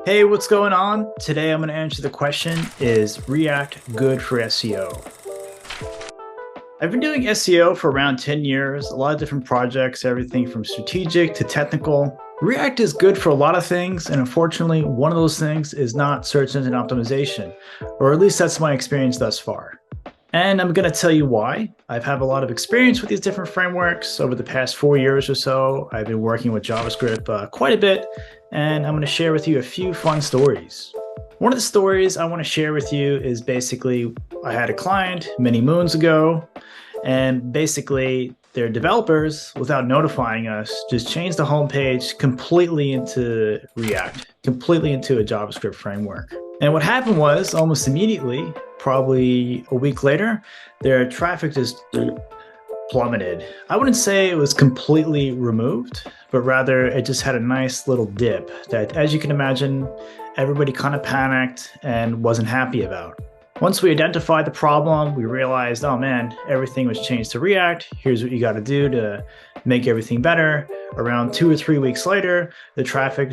Hey, what's going on? Today I'm going to answer the question, is React good for SEO? I've been doing SEO for around 10 years, a lot of different projects, everything from strategic to technical. React is good for a lot of things, and unfortunately, one of those things is not search engine optimization, or at least that's my experience thus far. And I'm going to tell you why. I've had a lot of experience with these different frameworks over the past 4 years or so. I've been working with JavaScript quite a bit, and I'm going to share with you a few fun stories. One of the stories I want to share with you is basically I had a client many moons ago, and basically their developers, without notifying us, just changed the homepage completely into React, completely into a JavaScript framework. And what happened was almost immediately, probably a week later, their traffic just plummeted. I wouldn't say it was completely removed, but rather it just had a nice little dip that, as you can imagine, everybody kind of panicked and wasn't happy about. Once we identified the problem, we realized, oh man, everything was changed to React. Here's what you got to do to make everything better. Around 2 or 3 weeks later, the traffic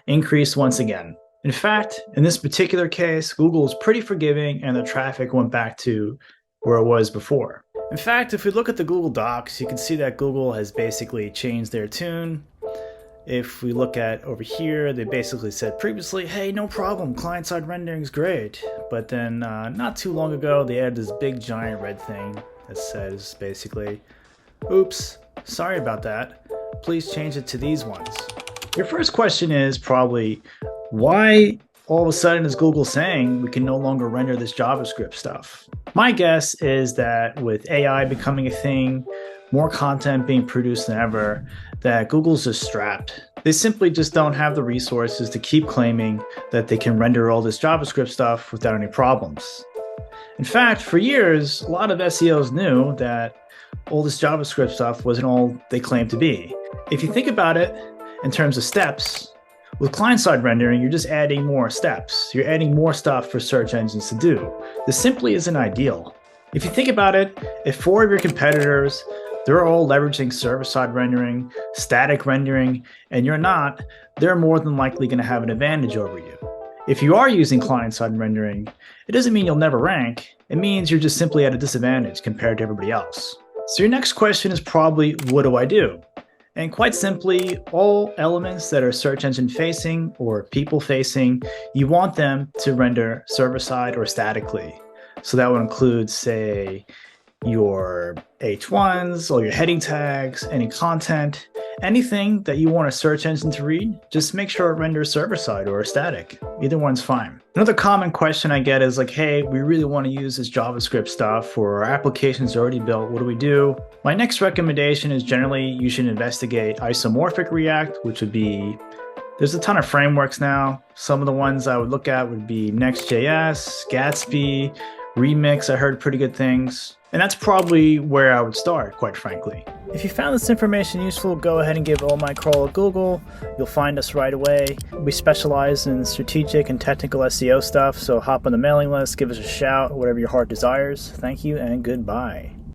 increased once again. In fact, in this particular case, Google is pretty forgiving and the traffic went back to where it was before. In fact, if we look at the Google Docs, you can see that Google has basically changed their tune. If we look at over here, they basically said previously, hey, no problem, client-side rendering is great. But then not too long ago, they added this big giant red thing that says basically, oops, sorry about that. Please change it to these ones. Your first question is probably, why all of a sudden is Google saying we can no longer render this JavaScript stuff? My guess is that with AI becoming a thing, more content being produced than ever, that Google's just strapped. They simply just don't have the resources to keep claiming that they can render all this JavaScript stuff without any problems. In fact, for years, a lot of SEOs knew that all this JavaScript stuff wasn't all they claimed to be. If you think about it in terms of steps, with client-side rendering, you're just adding more steps. You're adding more stuff for search engines to do. This simply isn't ideal. If you think about it, if 4 of your competitors, they're all leveraging server-side rendering, static rendering, and you're not, they're more than likely going to have an advantage over you. If you are using client-side rendering, it doesn't mean you'll never rank. It means you're just simply at a disadvantage compared to everybody else. So your next question is probably, what do I do? And quite simply, all elements that are search engine facing or people facing, you want them to render server-side or statically. So that would include, say, your H1s, all your heading tags, any content, anything that you want a search engine to read, just make sure it renders server-side or static. Either one's fine. Another common question I get is like, hey, we really want to use this JavaScript stuff or our application's already built, what do we do? My next recommendation is generally you should investigate isomorphic React, which would be, there's a ton of frameworks now. Some of the ones I would look at would be Next.js, Gatsby, Remix, I heard pretty good things. And that's probably where I would start, quite frankly. If you found this information useful, go ahead and give All My Crawl a Google. You'll find us right away. We specialize in strategic and technical SEO stuff, so hop on the mailing list, give us a shout, whatever your heart desires. Thank you and goodbye.